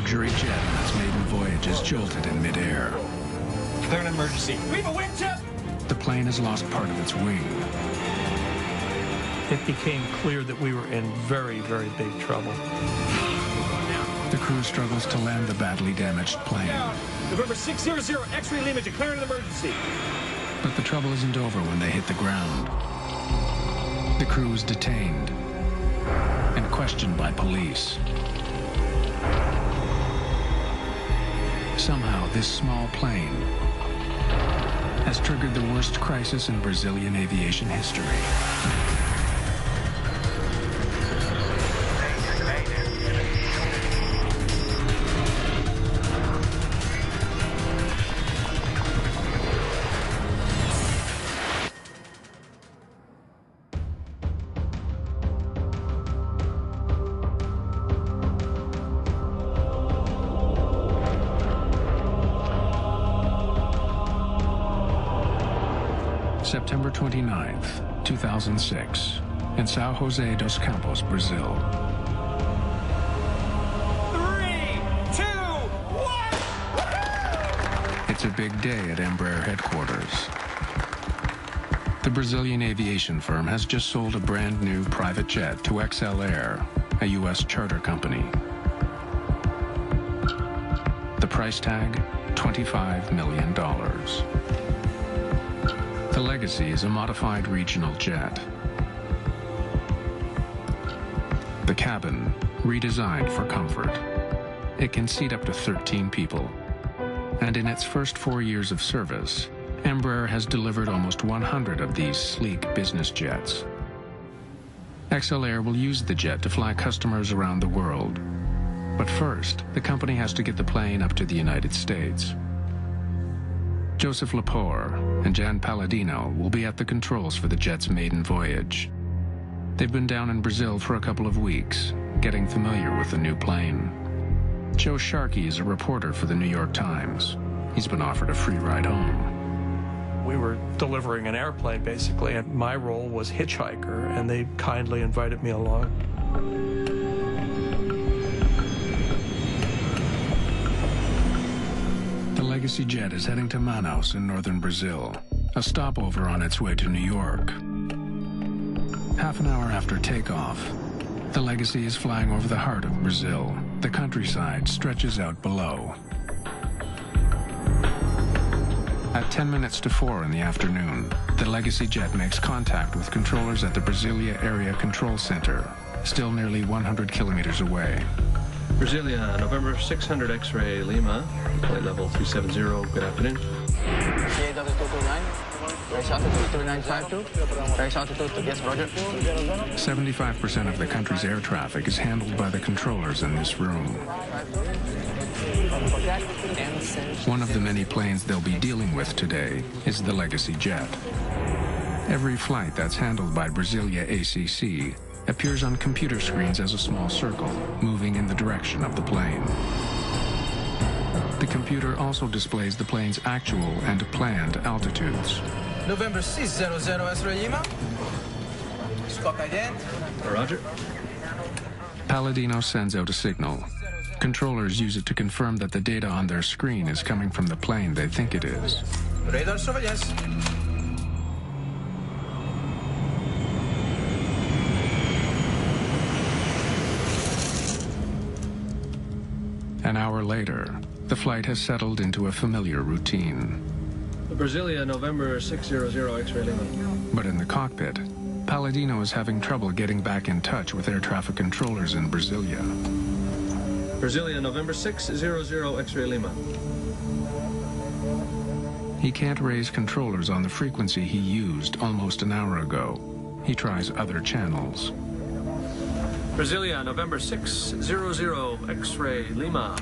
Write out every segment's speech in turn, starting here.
luxury jet on its maiden voyage is jolted in midair. Declare an emergency. We have a wind chip! The plane has lost part of its wing. It became clear that we were in very, very big trouble. The crew struggles to land the badly damaged plane. November 600, X-ray Lima, declare an emergency. But the trouble isn't over when they hit the ground. The crew is detained and questioned by police. Somehow, this small plane has triggered the worst crisis in Brazilian aviation history. September 29th, 2006, in São José dos Campos, Brazil. 3, 2, 1! It's a big day at Embraer headquarters. The Brazilian aviation firm has just sold a brand new private jet to XL Air, a U.S. charter company. The price tag, $25 million. The Legacy is a modified regional jet. The cabin, redesigned for comfort. It can seat up to 13 people. And in its first 4 years of service, Embraer has delivered almost 100 of these sleek business jets. XL Air will use the jet to fly customers around the world. But first, the company has to get the plane up to the United States. Joseph Lepore and Jan Palladino will be at the controls for the jet's maiden voyage. They've been down in Brazil for a couple of weeks, getting familiar with the new plane. Joe Sharkey is a reporter for the New York Times. He's been offered a free ride home. We were delivering an airplane, basically, and my role was hitchhiker, and they kindly invited me along. The Legacy jet is heading to Manaus in northern Brazil, a stopover on its way to New York. Half an hour after takeoff, the Legacy is flying over the heart of Brazil. The countryside stretches out below. At 10 minutes to 4 in the afternoon, the Legacy jet makes contact with controllers at the Brasilia Area Control Center, still nearly 100 kilometers away. Brasilia, November 600 X-ray Lima, flight level 370, good afternoon. Race altitude 3952. Race altitude, yes, roger. 75% of the country's air traffic is handled by the controllers in this room. One of the many planes they'll be dealing with today is the Legacy jet. Every flight that's handled by Brasilia ACC appears on computer screens as a small circle, moving in the direction of the plane. The computer also displays the plane's actual and planned altitudes. November 600 X-ray Lima. Squawk ident. Roger. Palladino sends out a signal. Controllers use it to confirm that the data on their screen is coming from the plane they think it is. Radar surveillance. An hour later, the flight has settled into a familiar routine. Brasilia, November 600 X-ray Lima. But in the cockpit, Palladino is having trouble getting back in touch with air traffic controllers in Brasilia. Brasilia, November 600 X-ray Lima. He can't raise controllers on the frequency he used almost an hour ago. He tries other channels. Brasilia, November 600 X-ray Lima.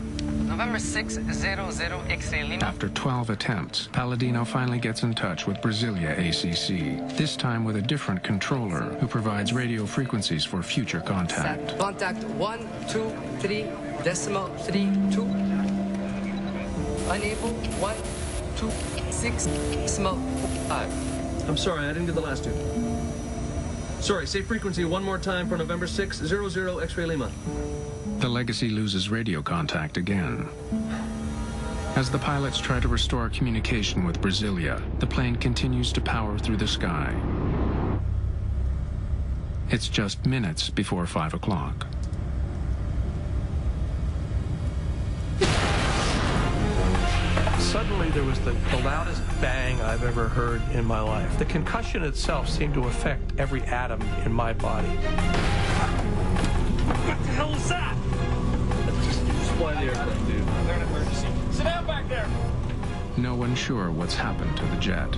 November 600 X-ray Lima. After 12 attempts, Palladino finally gets in touch with Brasilia ACC, this time with a different controller who provides radio frequencies for future contact. Contact 123.32. Unable 126.5. I'm sorry, I didn't get the last two. Sorry, say frequency one more time for November 600 X-ray Lima. The Legacy loses radio contact again. As the pilots try to restore communication with Brasilia, the plane continues to power through the sky. It's just minutes before 5 o'clock. Suddenly there was the loudest bang I've ever heard in my life. The concussion itself seemed to affect every atom in my body. What the hell is that? Just fly the airplane, dude. They're in emergency. Sit down back there. No one's sure what's happened to the jet.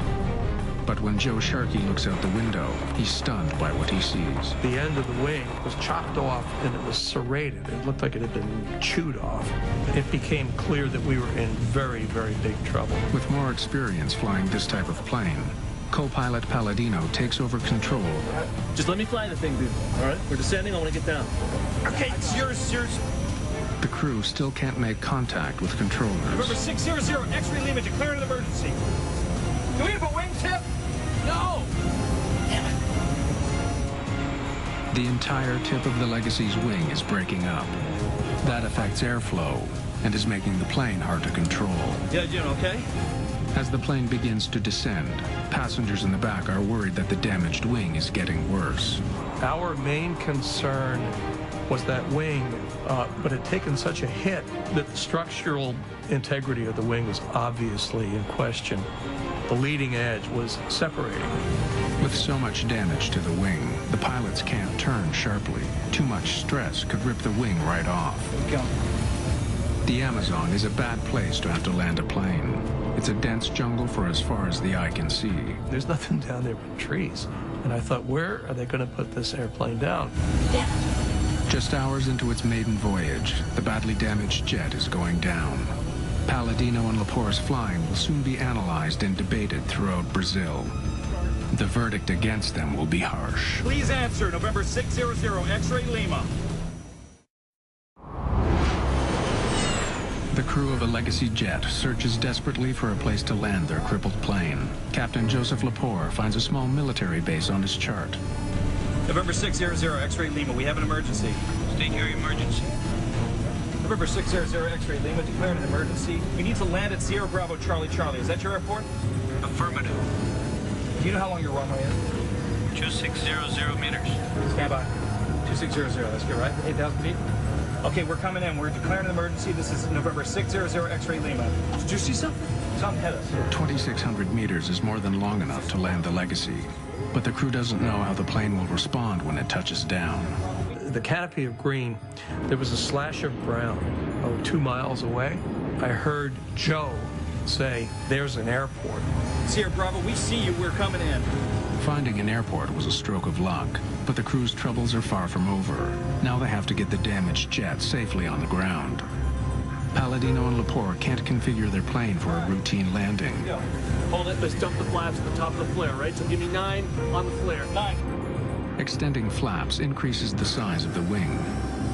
But when Joe Sharkey looks out the window, he's stunned by what he sees. The end of the wing was chopped off and it was serrated. It looked like it had been chewed off. It became clear that we were in very, very big trouble. With more experience flying this type of plane, co-pilot Palladino takes over control. Just let me fly the thing, dude. All right? We're descending. I want to get down. Okay, it's yours. The crew still can't make contact with controllers. November 600 X-ray Lima declaring an emergency. Do we have a wingtip? No! Damn it. The entire tip of the Legacy's wing is breaking up. That affects airflow and is making the plane hard to control. Yeah, Jim, okay? As the plane begins to descend, passengers in the back are worried that the damaged wing is getting worse. Our main concern was that wing, but had taken such a hit that the structural integrity of the wing was obviously in question. The leading edge was separating. With so much damage to the wing, the pilots can't turn sharply. Too much stress could rip the wing right off. The Amazon is a bad place to have to land a plane. It's a dense jungle for as far as the eye can see. There's nothing down there but trees. And I thought, where are they going to put this airplane down? Just hours into its maiden voyage, the badly damaged jet is going down. Palladino and Lepore's flying will soon be analyzed and debated throughout Brazil. The verdict against them will be harsh. Please answer November 600 X-ray Lima. The crew of a Legacy jet searches desperately for a place to land their crippled plane. Captain Joseph Lepore finds a small military base on his chart. November 600 X-ray Lima, we have an emergency. State your emergency. November 600 X-ray Lima, declared an emergency. We need to land at Sierra Bravo Charlie Charlie. Is that your airport? Affirmative. Do you know how long your runway is? 2600 meters. Stand by. 2600, that's good, right? 8,000 feet? Okay, we're coming in. We're declaring an emergency. This is November 600 X-ray Lima. Did you see something? Something hit us. 2,600 meters is more than long enough to land the Legacy. But the crew doesn't know how the plane will respond when it touches down. The canopy of green, there was a slash of brown, 2 miles away. I heard Joe say, "There's an airport." Sierra Bravo, we see you. We're coming in. Finding an airport was a stroke of luck, but the crew's troubles are far from over. Now they have to get the damaged jet safely on the ground. Palladino and Lepore can't configure their plane for a routine landing. Hold it. Let's dump the flaps at the top of the flare, right? So give me 9 on the flare. 9. Extending flaps increases the size of the wing.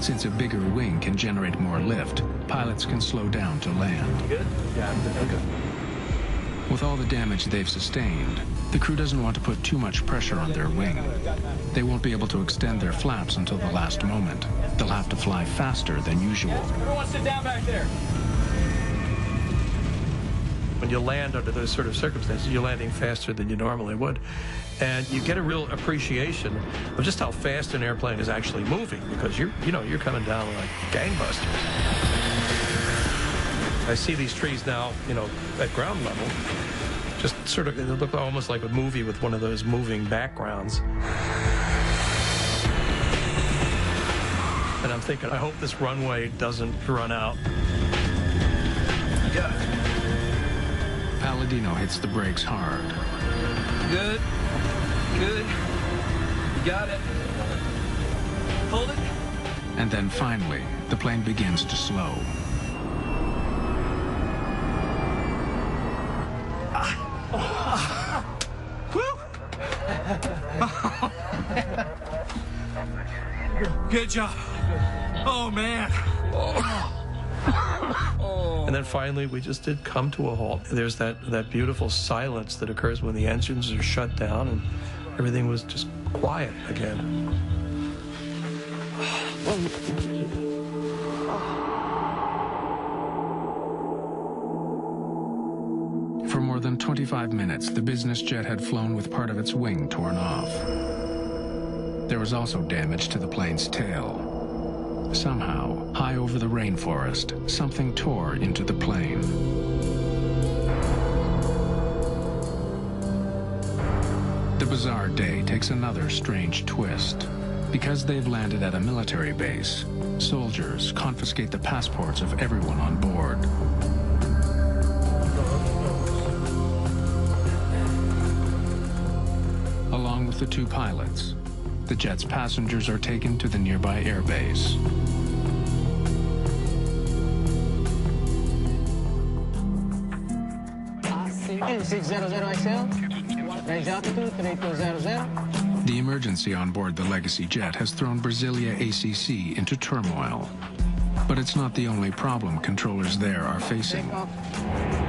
Since a bigger wing can generate more lift, pilots can slow down to land. Good? Yeah, I'm good. With all the damage they've sustained, the crew doesn't want to put too much pressure on their wing. They won't be able to extend their flaps until the last moment. They'll have to fly faster than usual. Everyone sit down back there. When you land under those sort of circumstances, you're landing faster than you normally would. And you get a real appreciation of just how fast an airplane is actually moving, because you're coming down like gangbusters. I see these trees now, at ground level. Just sort of, they look almost like a movie with one of those moving backgrounds. And I'm thinking, I hope this runway doesn't run out. You got it. Palladino hits the brakes hard. Good. Good. You got it. Hold it. And then finally, the plane begins to slow. Good job. Oh, man. And then finally, we just did come to a halt. There's that beautiful silence that occurs when the engines are shut down, and everything was just quiet again. For more than 25 minutes, the business jet had flown with part of its wing torn off. There was also damage to the plane's tail. Somehow, high over the rainforest, something tore into the plane. The bizarre day takes another strange twist. Because they've landed at a military base, soldiers confiscate the passports of everyone on board. Along with the two pilots, the jet's passengers are taken to the nearby airbase. S06E10 range altitude 3200. The emergency on board the Legacy jet has thrown Brasilia ACC into turmoil. But it's not the only problem controllers there are facing.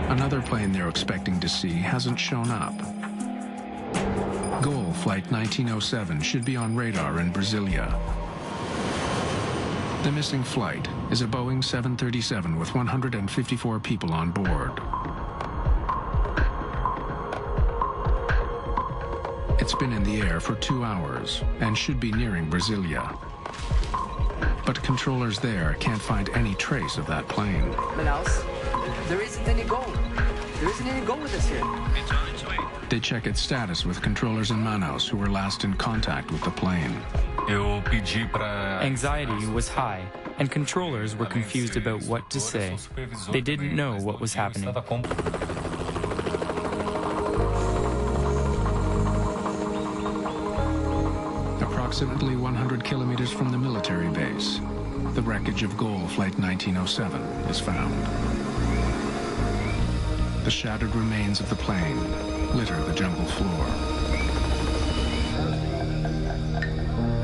Another plane they're expecting to see hasn't shown up. Goal Flight 1907 should be on radar in Brasilia. The missing flight is a Boeing 737 with 154 people on board. It's been in the air for 2 hours and should be nearing Brasilia. But controllers there can't find any trace of that plane. Manaus, there isn't any gold. There isn't any gold with us here. It's on its way. They check its status with controllers in Manaus who were last in contact with the plane. Anxiety was high, and controllers were confused about what to say. They didn't know what was happening. Approximately 100 kilometers from the military base, the wreckage of Goal Flight 1907 is found. The shattered remains of the plane litter the jungle floor.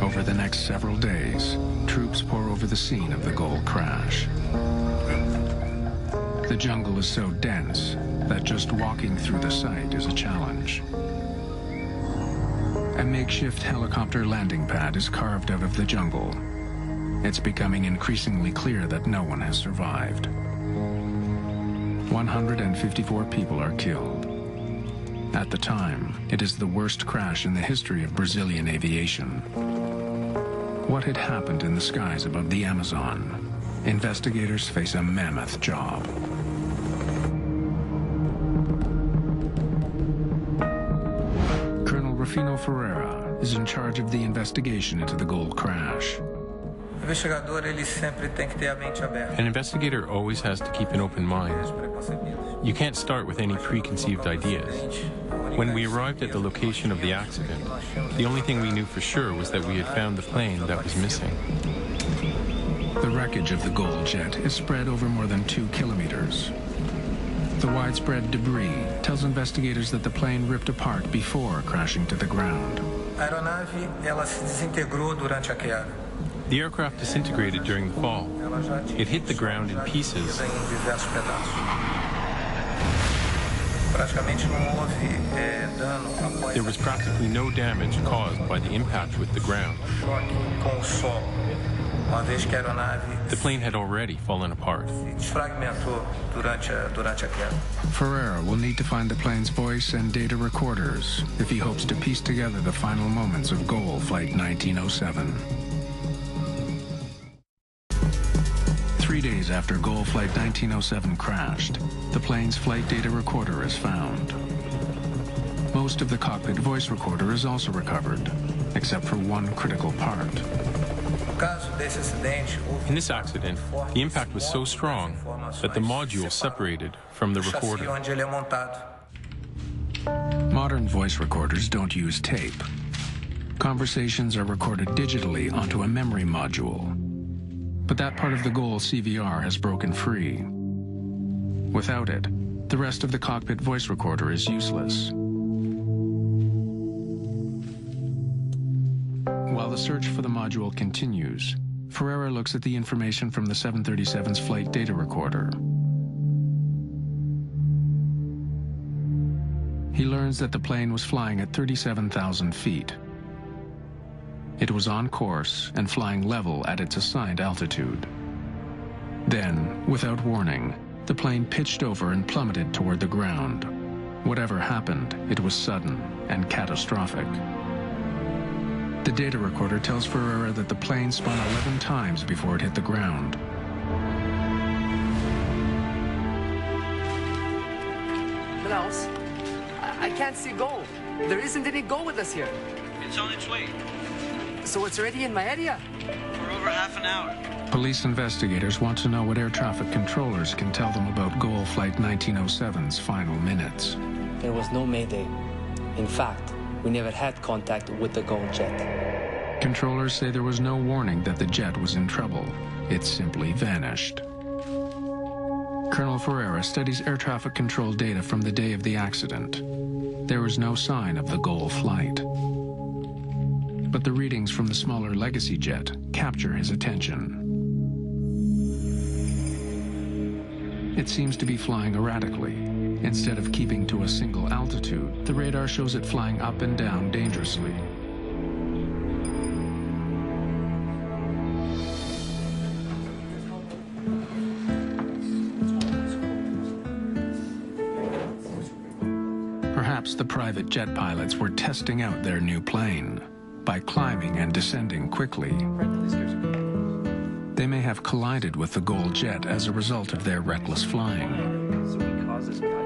Over the next several days, troops pour over the scene of the Goal crash. The jungle is so dense that just walking through the site is a challenge. A makeshift helicopter landing pad is carved out of the jungle. It's becoming increasingly clear that no one has survived. 154 people are killed. At the time, it is the worst crash in the history of Brazilian aviation. What had happened in the skies above the Amazon? Investigators face a mammoth job. Colonel Rufino Ferreira is in charge of the investigation into the Goal crash. An investigator always has to keep an open mind. You can't start with any preconceived ideas. When we arrived at the location of the accident, the only thing we knew for sure was that we had found the plane that was missing. The wreckage of the Goal jet is spread over more than 2 kilometers. The widespread debris tells investigators that the plane ripped apart before crashing to the ground. The aircraft disintegrated during the fall. It hit the ground in pieces. There was practically no damage caused by the impact with the ground. The plane had already fallen apart. Ferreira will need to find the plane's voice and data recorders if he hopes to piece together the final moments of Goal Flight 1907. 3 days after Goal Flight 1907 crashed, the plane's flight data recorder is found. Most of the cockpit voice recorder is also recovered, except for one critical part. In this accident, the impact was so strong that the module separated from the recorder. Modern voice recorders don't use tape. Conversations are recorded digitally onto a memory module. But that part of the Goal CVR has broken free. Without it, the rest of the cockpit voice recorder is useless. While the search for the module continues, Ferreira looks at the information from the 737's flight data recorder. He learns that the plane was flying at 37,000 feet. It was on course and flying level at its assigned altitude. Then, without warning, the plane pitched over and plummeted toward the ground. Whatever happened, it was sudden and catastrophic. The data recorder tells Ferreira that the plane spun 11 times before it hit the ground. Manaus, I can't see gold. There isn't any gold with us here. It's on its way. So it's already in my area? For over half an hour. Police investigators want to know what air traffic controllers can tell them about GOL Flight 1907's final minutes. There was no mayday. In fact, we never had contact with the GOL jet. Controllers say there was no warning that the jet was in trouble. It simply vanished. Colonel Ferreira studies air traffic control data from the day of the accident. There was no sign of the GOL flight. But the readings from the smaller Legacy jet capture his attention. It seems to be flying erratically. Instead of keeping to a single altitude, the radar shows it flying up and down dangerously. Perhaps the private jet pilots were testing out their new plane by climbing and descending quickly. They may have collided with the GOL jet as a result of their reckless flying.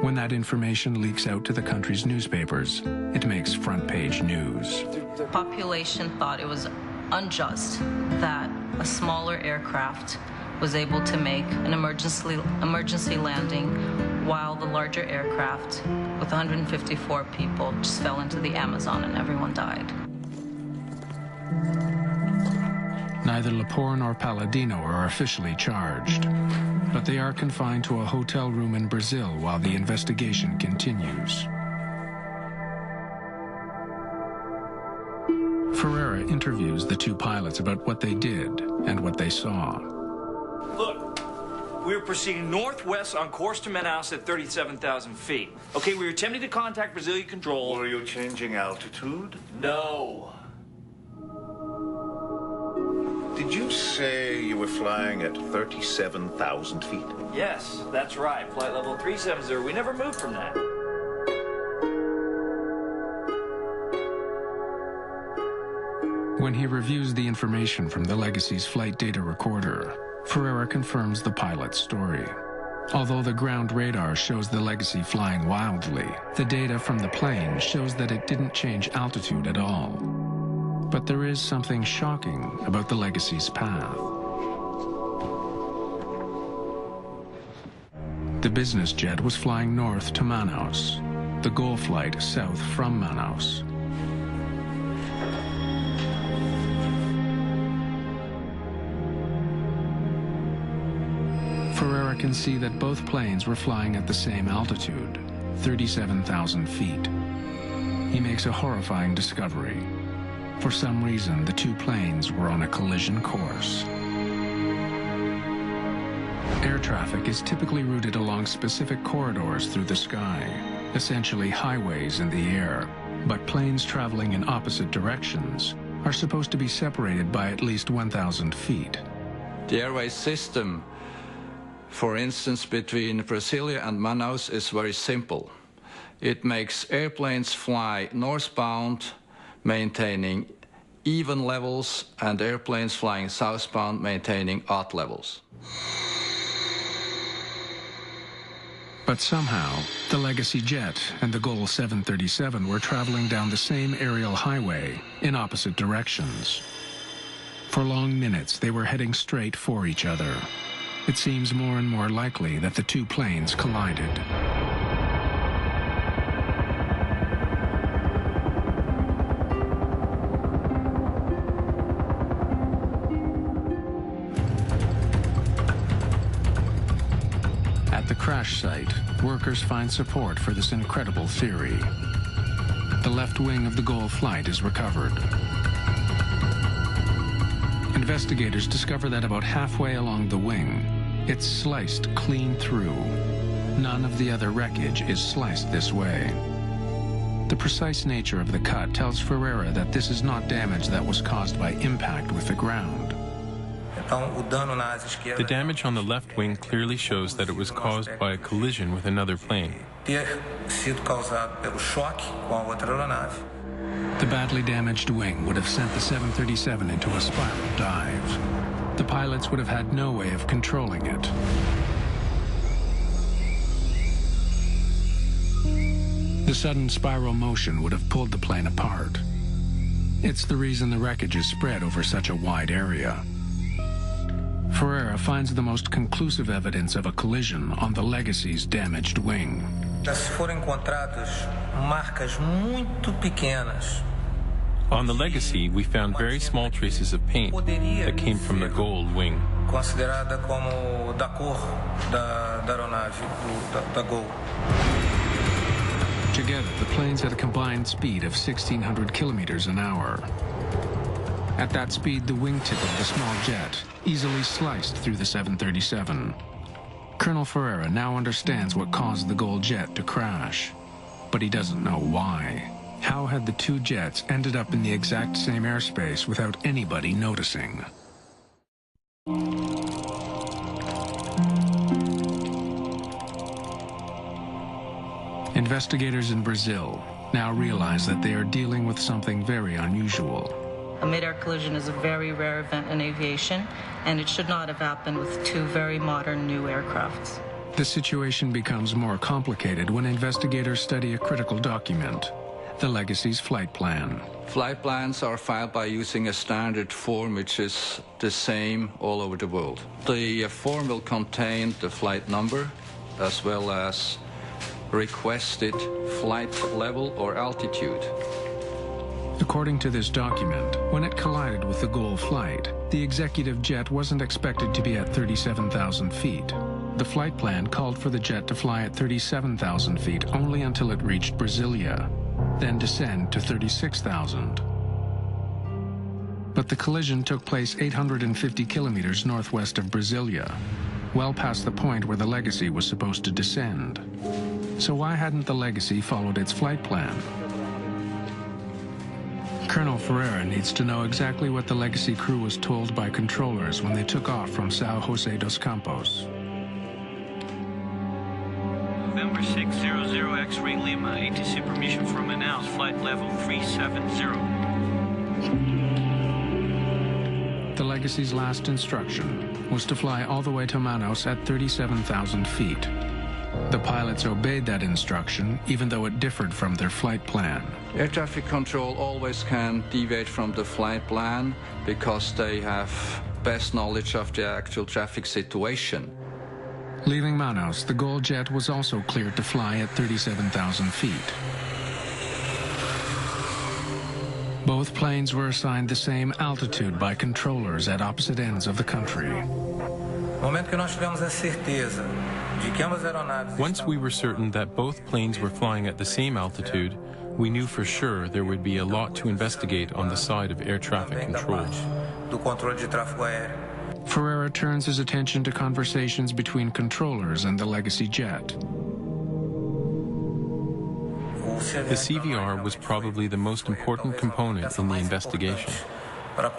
When that information leaks out to the country's newspapers, it makes front-page news. The population thought it was unjust that a smaller aircraft was able to make an emergency landing while the larger aircraft with 154 people just fell into the Amazon and everyone died. Neither Lepore nor Palladino are officially charged, but they are confined to a hotel room in Brazil while the investigation continues. Ferreira interviews the two pilots about what they did and what they saw. Look, we were proceeding northwest on course to Manaus at 37,000 feet. Okay, we were attempting to contact Brazilian control. Were you changing altitude? No. Did you say you were flying at 37,000 feet? Yes, that's right. Flight level 370. We never moved from that. When he reviews the information from the Legacy's flight data recorder, Ferreira confirms the pilot's story. Although the ground radar shows the Legacy flying wildly, the data from the plane shows that it didn't change altitude at all. But there is something shocking about the Legacy's path. The business jet was flying north to Manaus, the GOL flight south from Manaus. Ferreira can see that both planes were flying at the same altitude, 37,000 feet. He makes a horrifying discovery. For some reason, the two planes were on a collision course. Air traffic is typically routed along specific corridors through the sky, essentially highways in the air. But planes traveling in opposite directions are supposed to be separated by at least 1,000 feet. The airway system, for instance, between Brasilia and Manaus is very simple. It makes airplanes fly northbound, maintaining even levels, and airplanes flying southbound maintaining odd levels. But somehow, the Legacy jet and the GOL 737 were traveling down the same aerial highway in opposite directions. For long minutes, they were heading straight for each other. It seems more and more likely that the two planes collided. At the crash site, workers find support for this incredible theory. The left wing of the GOL flight is recovered. Investigators discover that about halfway along the wing, it's sliced clean through. None of the other wreckage is sliced this way. The precise nature of the cut tells Ferreira that this is not damage that was caused by impact with the ground. The damage on the left wing clearly shows that it was caused by a collision with another plane. The badly damaged wing would have sent the 737 into a spiral dive. The pilots would have had no way of controlling it. The sudden spiral motion would have pulled the plane apart. It's the reason the wreckage is spread over such a wide area. Ferreira finds the most conclusive evidence of a collision on the Legacy's damaged wing. On the Legacy, we found very small traces of paint that came from the gold wing. Together, the planes had a combined speed of 1,600 kilometers an hour. At that speed, the wingtip of the small jet easily sliced through the 737. Colonel Ferreira now understands what caused the gold jet to crash, but he doesn't know why. How had the two jets ended up in the exact same airspace without anybody noticing? Investigators in Brazil now realize that they are dealing with something very unusual. A mid-air collision is a very rare event in aviation, and it should not have happened with two very modern new aircrafts. The situation becomes more complicated when investigators study a critical document, the Legacy's flight plan. Flight plans are filed by using a standard form which is the same all over the world. The form will contain the flight number as well as requested flight level or altitude. According to this document, when it collided with the goal flight, the executive jet wasn't expected to be at 37,000 feet. The flight plan called for the jet to fly at 37,000 feet only until it reached Brasilia, then descend to 36,000. But the collision took place 850 kilometers northwest of Brasilia, well past the point where the Legacy was supposed to descend. So why hadn't the Legacy followed its flight plan? Colonel Ferreira needs to know exactly what the Legacy crew was told by controllers when they took off from São José dos Campos. November 600 X-ray Lima, ATC permission from Manaus, flight level 370. The Legacy's last instruction was to fly all the way to Manaus at 37,000 feet. The pilots obeyed that instruction, even though it differed from their flight plan. Air traffic control always can deviate from the flight plan because they have best knowledge of the actual traffic situation. Leaving Manaus, the Gold jet was also cleared to fly at 37,000 feet. Both planes were assigned the same altitude by controllers at opposite ends of the country. Once we were certain that both planes were flying at the same altitude, we knew for sure there would be a lot to investigate on the side of air traffic control. Ferreira turns his attention to conversations between controllers and the Legacy jet. The CVR was probably the most important component in the investigation. At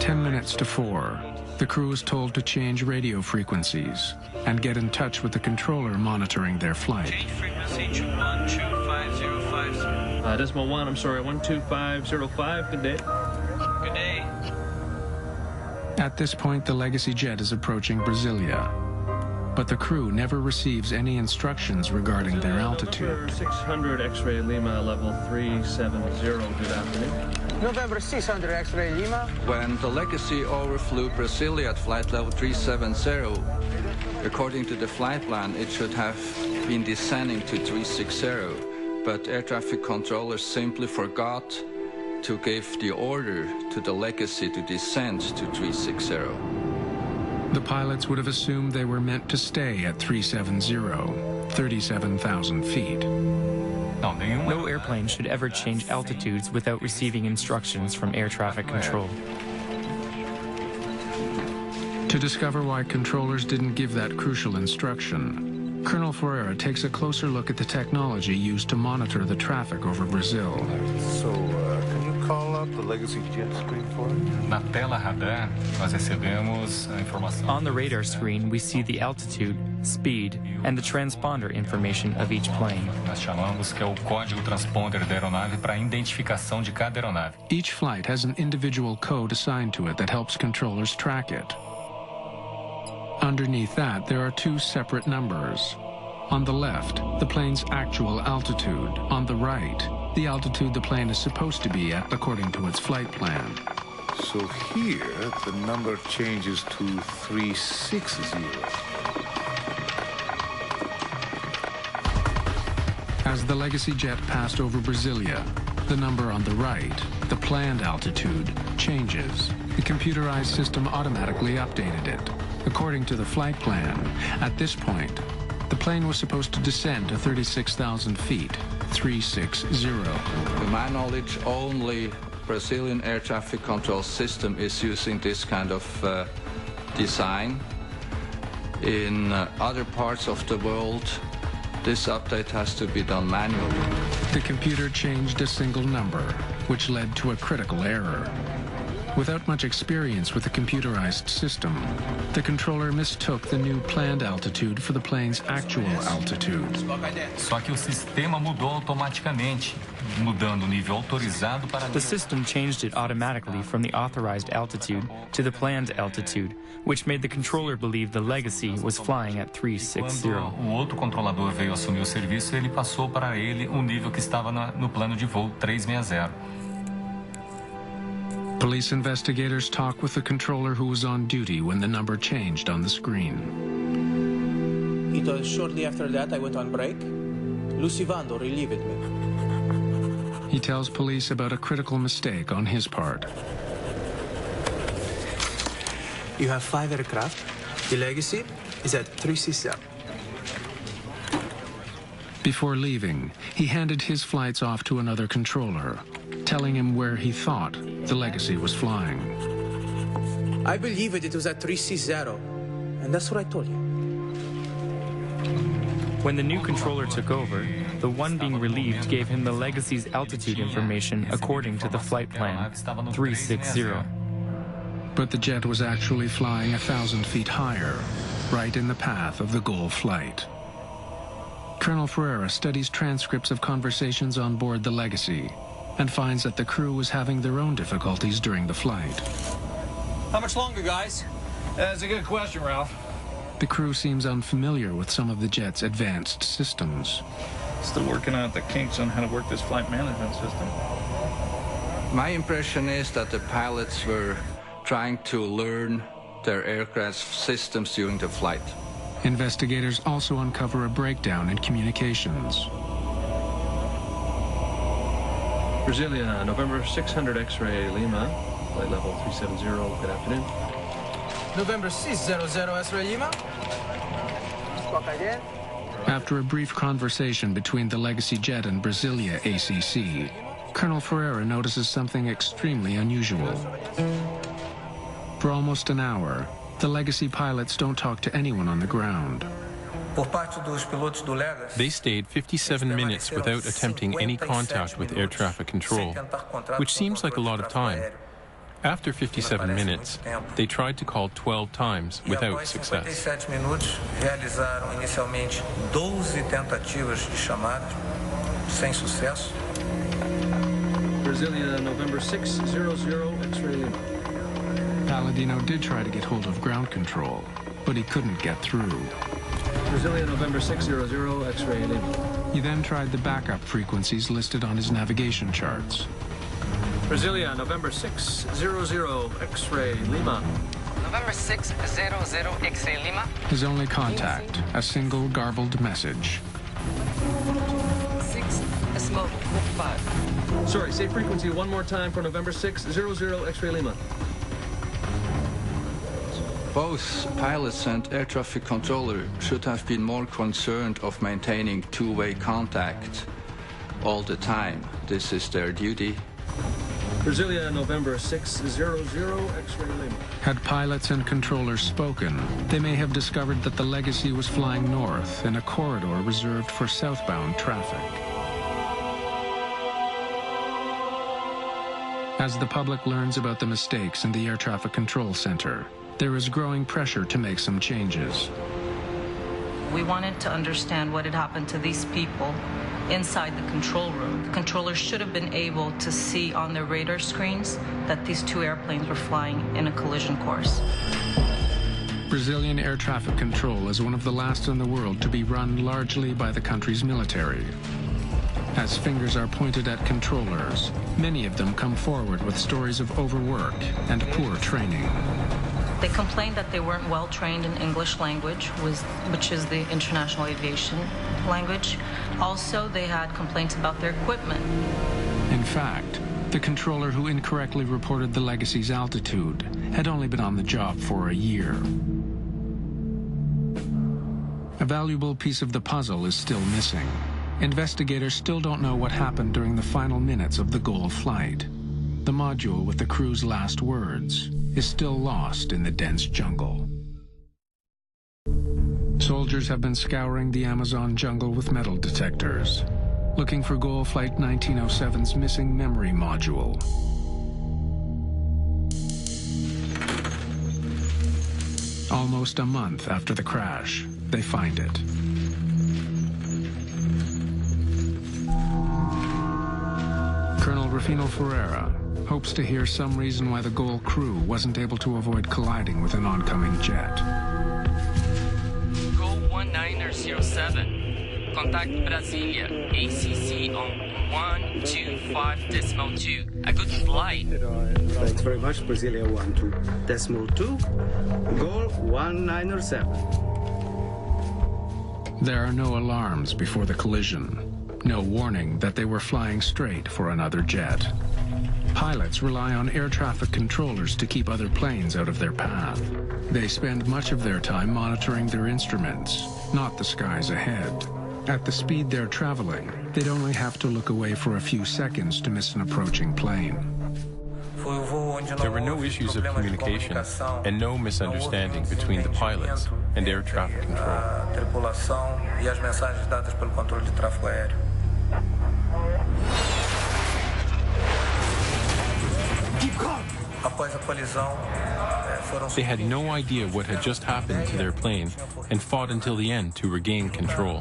10 minutes to 4, the crew is told to change radio frequencies and get in touch with the controller monitoring their flight. Change frequency to 125050. Decimal 1, I'm sorry, 12505, good day. Good day. At this point, the Legacy jet is approaching Brasilia, but the crew never receives any instructions regarding their altitude. 600 X-ray Lima, level 370, good afternoon. November 600 X-ray Lima. When the Legacy overflew Brasilia at flight level 370, according to the flight plan, it should have been descending to 360, but air traffic controllers simply forgot to give the order to the Legacy to descend to 360. The pilots would have assumed they were meant to stay at 370, 37,000 feet. No airplane should ever change altitudes without receiving instructions from air traffic control. To discover why controllers didn't give that crucial instruction, Colonel Ferreira takes a closer look at the technology used to monitor the traffic over Brazil. So, can you call up the legacy jet screen for me? Na tela radar, nós recebemos a informação. On the radar screen, we see the altitude, speed, and the transponder information of each plane. Nós chamamos que é o código transponder da aeronave para a identificação de cada aeronave. Each flight has an individual code assigned to it that helps controllers track it. Underneath that, there are two separate numbers. On the left, the plane's actual altitude. On the right, the altitude the plane is supposed to be at according to its flight plan. So here, the number changes to 360. As the Legacy jet passed over Brasilia, the number on the right, the planned altitude, changes. The computerized system automatically updated it. According to the flight plan, at this point, the plane was supposed to descend to 36,000 feet, 360. To my knowledge, only Brazilian air traffic control system is using this kind of design. In other parts of the world, this update has to be done manually. The computer changed a single number, which led to a critical error. Without much experience with the computerized system, the controller mistook the new planned altitude for the plane's actual altitude. Só que o sistema mudou automaticamente, mudando o nível autorizado para... The system changed it automatically from the authorized altitude to the planned altitude, which made the controller believe the Legacy was flying at 360. Quando o outro controlador veio assumir o serviço, ele passou para ele o nível que estava no plano de voo 360. Police investigators talk with the controller who was on duty when the number changed on the screen. It was shortly after that I went on break. Lucivando relieved me. He tells police about a critical mistake on his part. You have 5 aircraft. The Legacy is at 360. Before leaving, he handed his flights off to another controller, telling him where he thought the Legacy was flying. I believed it was at 360, and that's what I told you. When the new controller took over, the one being relieved gave him the Legacy's altitude information according to the flight plan, 360. But the jet was actually flying 1,000 feet higher, right in the path of the goal flight. Colonel Ferreira studies transcripts of conversations on board the Legacy and finds that the crew was having their own difficulties during the flight. How much longer, guys? That's a good question, Ralph. The crew seems unfamiliar with some of the jet's advanced systems. Still working out the kinks on how to work this flight management system. My impression is that the pilots were trying to learn their aircraft systems during the flight. Investigators also uncover a breakdown in communications. Brasilia, November 600 X-ray Lima, flight level 370, good afternoon. November 600 X-ray Lima. After a brief conversation between the Legacy jet and Brasilia ACC, Colonel Ferreira notices something extremely unusual. For almost an hour, the Legacy pilots don't talk to anyone on the ground. They stayed 57 minutes without attempting any contact with air traffic control, which seems like a lot of time. After 57 minutes, they tried to call 12 times without success. Brasilia, November 600 X-ray Lima. Palladino did try to get hold of ground control, but he couldn't get through. Brasilia, November 600 X-ray Lima. He then tried the backup frequencies listed on his navigation charts. Brasilia, November 600 X-ray Lima. November 600 X-ray Lima. His only contact, a single garbled message. 6 smoke 5. Sorry, say frequency one more time for November 600 X-ray Lima. Both pilots and air traffic controller should have been more concerned of maintaining two-way contact all the time. This is their duty. Brasilia, November 600, X-ray Lima. Had pilots and controllers spoken, they may have discovered that the Legacy was flying north in a corridor reserved for southbound traffic. As the public learns about the mistakes in the Air Traffic Control Center, there is growing pressure to make some changes. We wanted to understand what had happened to these people inside the control room. The controllers should have been able to see on their radar screens that these two airplanes were flying in a collision course. Brazilian air traffic control is one of the last in the world to be run largely by the country's military. As fingers are pointed at controllers, many of them come forward with stories of overwork and poor training. They complained that they weren't well trained in English language, which is the international aviation language. Also, they had complaints about their equipment. In fact, the controller who incorrectly reported the Legacy's altitude had only been on the job for a year. A valuable piece of the puzzle is still missing. Investigators still don't know what happened during the final minutes of the GOL flight. The module with the crew's last words is still lost in the dense jungle. Soldiers have been scouring the Amazon jungle with metal detectors, looking for GOL Flight 1907's missing memory module. Almost a month after the crash, they find it. Colonel Rufino Ferreira hopes to hear some reason why the GOL crew wasn't able to avoid colliding with an oncoming jet. GOL 1907. Contact Brasilia. ACC on 125.2. A good flight. Thanks very much, Brasilia 12.2. GOL 1907. There are no alarms before the collision. No warning that they were flying straight for another jet. Pilots rely on air traffic controllers to keep other planes out of their path. They spend much of their time monitoring their instruments, not the skies ahead. At the speed they're traveling, they'd only have to look away for a few seconds to miss an approaching plane. There were no issues of communication and no misunderstanding between the pilots and air traffic control. They had no idea what had just happened to their plane and fought until the end to regain control.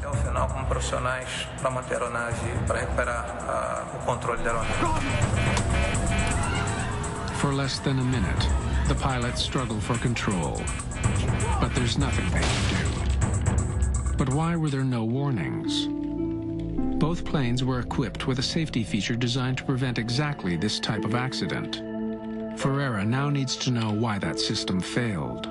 For less than a minute, the pilots struggle for control, but there's nothing they can do. But why were there no warnings? Both planes were equipped with a safety feature designed to prevent exactly this type of accident. Ferreira now needs to know why that system failed.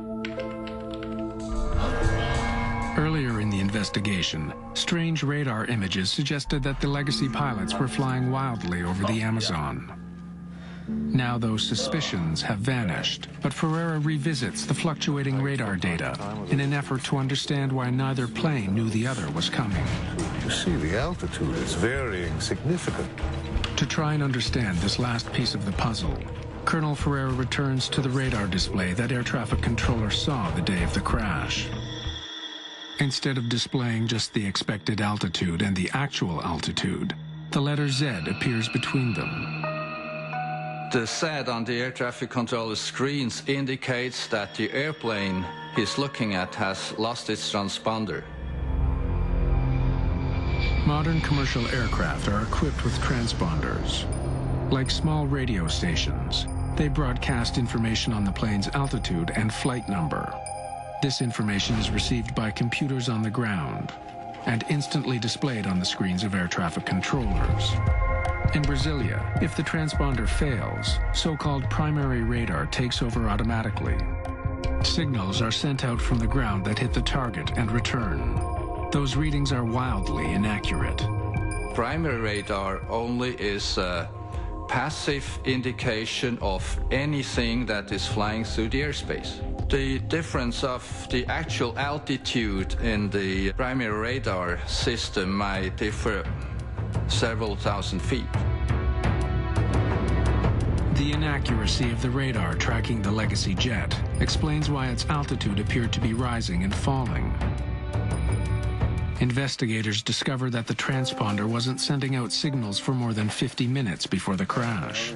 Earlier in the investigation, strange radar images suggested that the Legacy pilots were flying wildly over the Amazon. Now those suspicions have vanished, but Ferreira revisits the fluctuating radar data in an effort to understand why neither plane knew the other was coming. You see, the altitude is varying significantly. To try and understand this last piece of the puzzle, Colonel Ferreira returns to the radar display that air traffic controller saw the day of the crash. Instead of displaying just the expected altitude and the actual altitude, the letter Z appears between them. The Z on the air traffic controller screens indicates that the airplane he's looking at has lost its transponder. Modern commercial aircraft are equipped with transponders. Like small radio stations, they broadcast information on the plane's altitude and flight number. This information is received by computers on the ground and instantly displayed on the screens of air traffic controllers. In Brasilia, if the transponder fails, so-called primary radar takes over automatically. Signals are sent out from the ground that hit the target and return. Those readings are wildly inaccurate. Primary radar only is a passive indication of anything that is flying through the airspace. The difference of the actual altitude in the primary radar system might differ several thousand feet. The inaccuracy of the radar tracking the Legacy jet explains why its altitude appeared to be rising and falling. Investigators discovered that the transponder wasn't sending out signals for more than 50 minutes before the crash.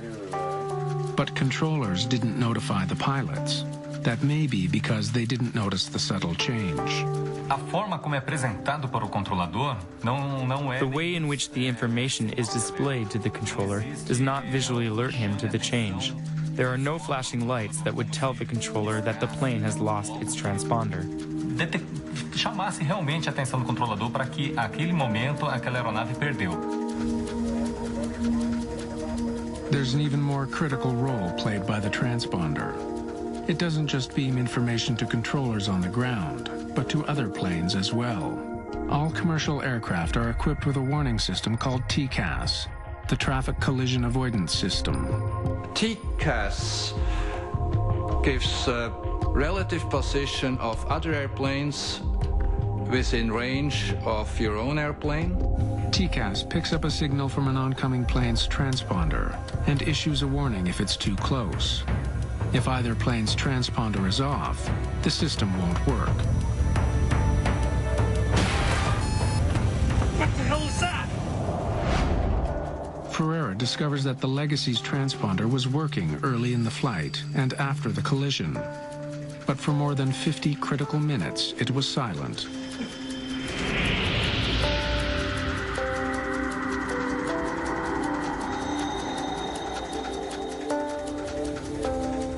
But controllers didn't notify the pilots. That may be because they didn't notice the subtle change. A forma como é apresentado para o controlador não é... The way in which the information is displayed to the controller does not visually alert him to the change. There are no flashing lights that would tell the controller that the plane has lost its transponder. Chamasse realmente a atenção do controlador para que, aquele momento, aquela aeronave perdeu. There's an even more critical role played by the transponder. It doesn't just beam information to controllers on the ground, but to other planes as well. All commercial aircraft are equipped with a warning system called TCAS, the Traffic Collision Avoidance System. TCAS gives relative position of other airplanes within range of your own airplane. TCAS picks up a signal from an oncoming plane's transponder and issues a warning if it's too close. If either plane's transponder is off, the system won't work. What the hell is that? Ferreira discovers that the Legacy's transponder was working early in the flight and after the collision. But for more than 50 critical minutes, it was silent.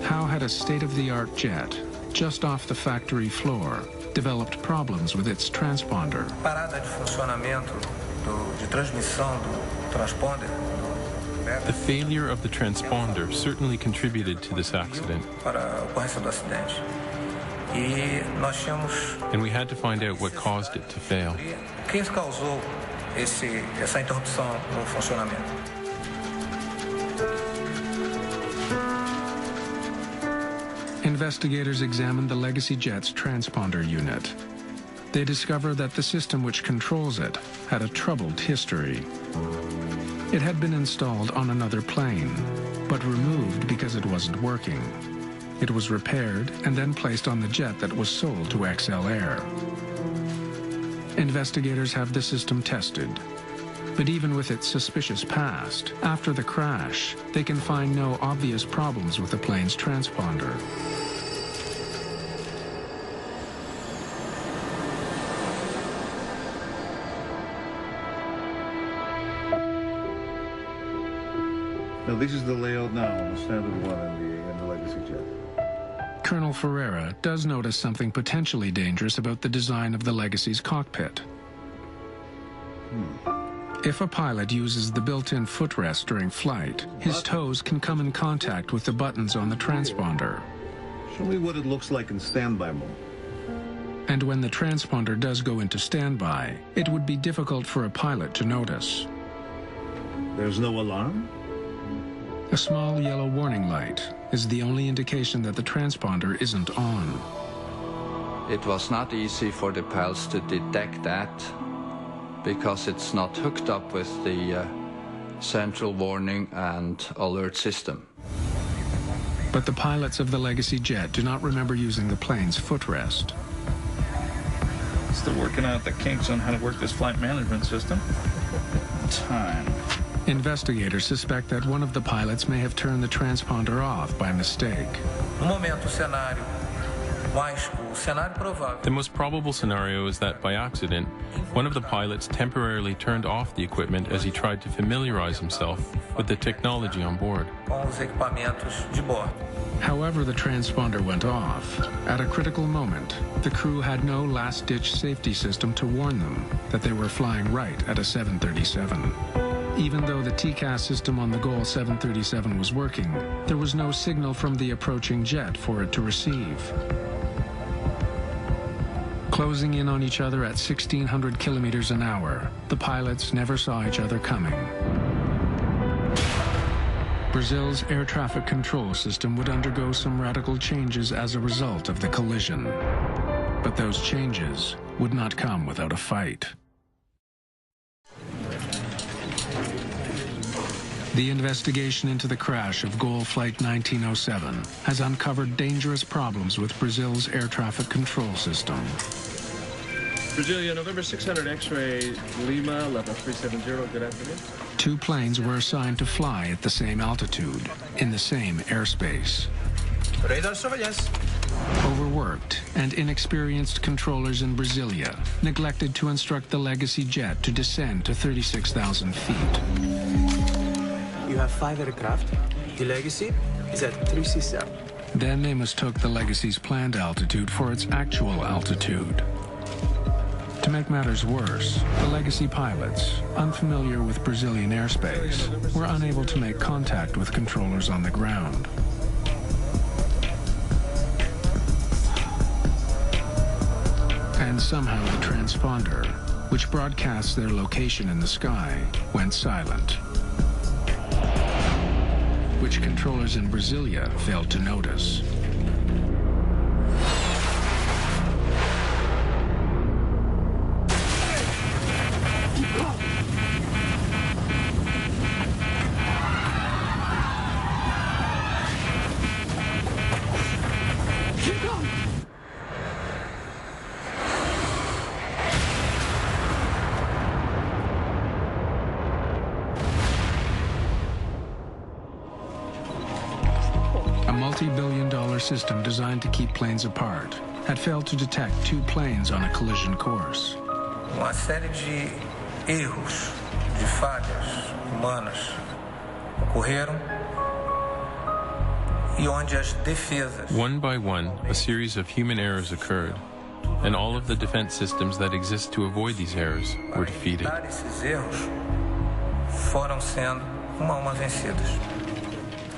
How had a state-of-the-art jet, just off the factory floor, developed problems with its transponder? Parada de funcionamento de transmissão do transponder. The failure of the transponder certainly contributed to this accident. Para a ocorrência do acidente. E nós tínhamos... And we had to find out what caused it to fail. O que causou essa interrupção no funcionamento? Investigators examined the Legacy jet's transponder unit. They discovered that the system which controls it had a troubled history. It had been installed on another plane, but removed because it wasn't working. It was repaired and then placed on the jet that was sold to XL Air. Investigators have the system tested. But even with its suspicious past, after the crash, they can find no obvious problems with the plane's transponder. Now, this is the layout now on the standard one in the Legacy jet. Colonel Ferreira does notice something potentially dangerous about the design of the Legacy's cockpit. If a pilot uses the built-in footrest during flight, his toes can come in contact with the buttons on the transponder. Show me what it looks like in standby mode. And when the transponder does go into standby, it would be difficult for a pilot to notice. There's no alarm? A small yellow warning light is the only indication that the transponder isn't on. It was not easy for the pilots to detect that because it's not hooked up with the central warning and alert system. But the pilots of the Legacy jet do not remember using the plane's footrest. Still working out the kinks on how to work this flight management system. Time. Investigators suspect that one of the pilots may have turned the transponder off by mistake. The most probable scenario is that by accident, one of the pilots temporarily turned off the equipment as he tried to familiarize himself with the technology on board. However the transponder went off, at a critical moment, the crew had no last-ditch safety system to warn them that they were flying right at a 737. Even though the TCAS system on the GOL 737 was working, there was no signal from the approaching jet for it to receive. Closing in on each other at 1,600 kilometers an hour, the pilots never saw each other coming. Brazil's air traffic control system would undergo some radical changes as a result of the collision. But those changes would not come without a fight. The investigation into the crash of Gol Flight 1907 has uncovered dangerous problems with Brazil's air traffic control system. Brasilia, November 600 X-ray Lima, level 370, good afternoon. 2 planes were assigned to fly at the same altitude, in the same airspace. Radar surveillance. Overworked and inexperienced controllers in Brasilia neglected to instruct the Legacy jet to descend to 36,000 feet. You have 5 aircraft. The Legacy is at 3C7. Then they mistook the Legacy's planned altitude for its actual altitude. To make matters worse, the Legacy pilots, unfamiliar with Brazilian airspace, were unable to make contact with controllers on the ground. And somehow the transponder, which broadcasts their location in the sky, went silent, which controllers in Brasilia failed to notice. A multi-billion-dollar system designed to keep planes apart had failed to detect 2 planes on a collision course. Uma série de erros, de falhas humanas ocorreram e onde as defesas. One by one, a series of human errors occurred, and all of the defense systems that exist to avoid these errors were defeated. Esses erros foram sendo uma a uma vencidas.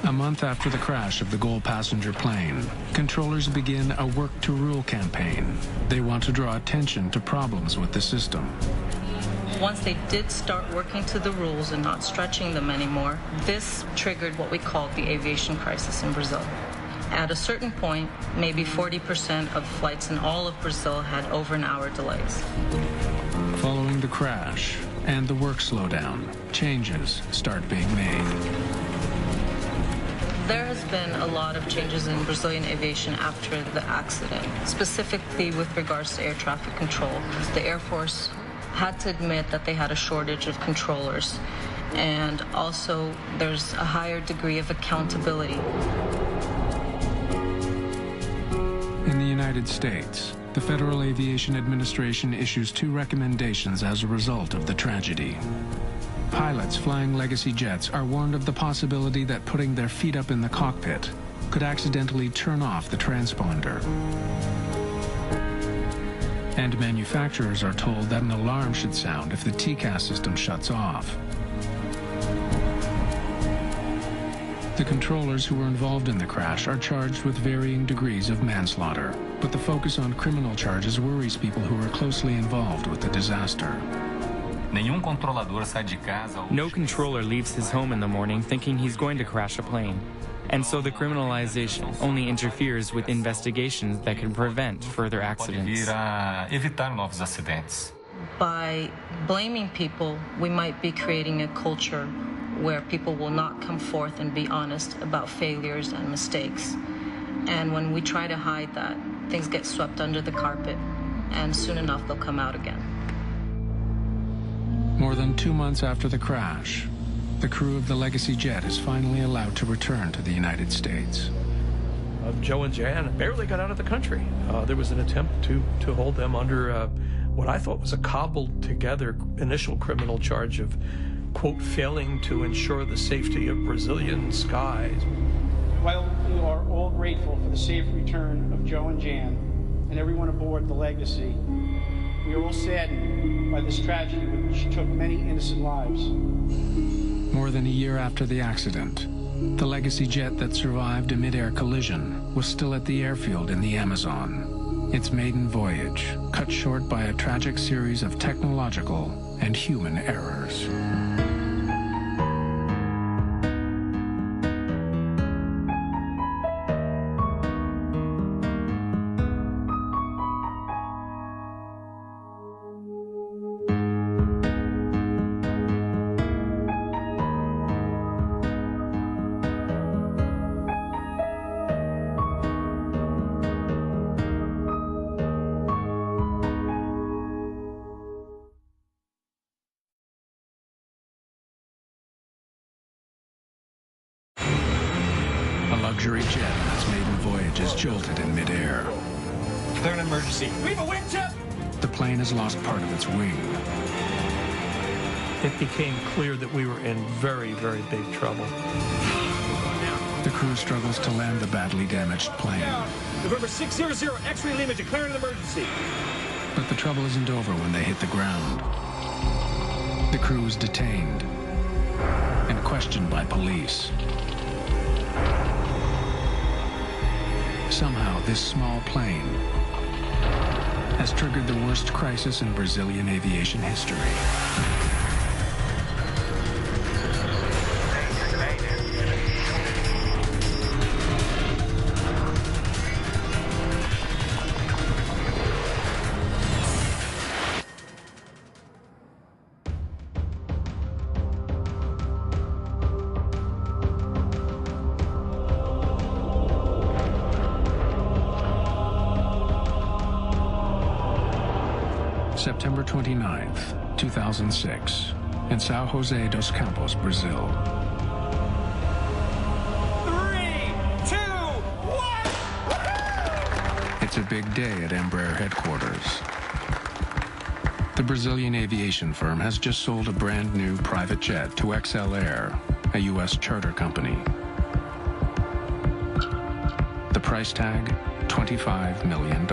A month after the crash of the Gol passenger plane, controllers begin a work to rule campaign. They want to draw attention to problems with the system. Once they did start working to the rules and not stretching them anymore, this triggered what we called the aviation crisis in Brazil. At a certain point, maybe 40% of flights in all of Brazil had over an hour delays. Following the crash and the work slowdown, changes start being made. There has been a lot of changes in Brazilian aviation after the accident, specifically with regards to air traffic control. The Air Force had to admit that they had a shortage of controllers, and also there's a higher degree of accountability. In the United States, the Federal Aviation Administration issues 2 recommendations as a result of the tragedy. Pilots flying Legacy jets are warned of the possibility that putting their feet up in the cockpit could accidentally turn off the transponder. And manufacturers are told that an alarm should sound if the TCAS system shuts off. The controllers who were involved in the crash are charged with varying degrees of manslaughter, but the focus on criminal charges worries people who were closely involved with the disaster. No controller leaves his home in the morning thinking he's going to crash a plane. And so the criminalization only interferes with investigations that can prevent further accidents. By blaming people, we might be creating a culture where people will not come forth and be honest about failures and mistakes. And when we try to hide that, things get swept under the carpet, and soon enough they'll come out again. More than 2 months after the crash, the crew of the Legacy jet is finally allowed to return to the United States. Joe and Jan barely got out of the country. There was an attempt to hold them under what I thought was a cobbled-together initial criminal charge of, quote, failing to ensure the safety of Brazilian skies. While we are all grateful for the safe return of Joe and Jan and everyone aboard the Legacy, we are all saddened by this tragedy which took many innocent lives. More than a year after the accident, the Legacy jet that survived a mid-air collision was still at the airfield in the Amazon. Its maiden voyage cut short by a tragic series of technological and human errors. luxury jet on its maiden voyage is jolted in midair. Declare an emergency. We have a wind chip! The plane has lost part of its wing. It became clear that we were in very, very big trouble. The crew struggles to land the badly damaged plane. November 600 X-ray Lima, declare an emergency. But the trouble isn't over when they hit the ground. The crew is detained and questioned by police. Somehow, this small plane has triggered the worst crisis in Brazilian aviation history. September 29th, 2006, in São José dos Campos, Brazil. 3, 2, 1! It's a big day at Embraer headquarters. The Brazilian aviation firm has just sold a brand new private jet to XL Air, a U.S. charter company. The price tag, $25 million.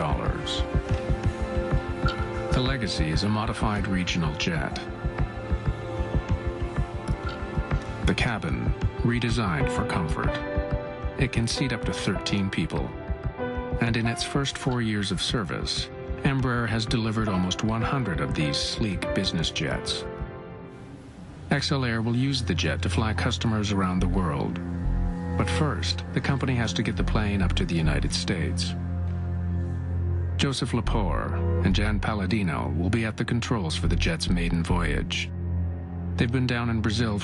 The Legacy is a modified regional jet. The cabin, redesigned for comfort. It can seat up to 13 people. And in its first 4 years of service, Embraer has delivered almost 100 of these sleek business jets. XL Air will use the jet to fly customers around the world. But first, the company has to get the plane up to the United States. Joseph Lepore and Jan Palladino will be at the controls for the jet's maiden voyage. They've been down in Brazil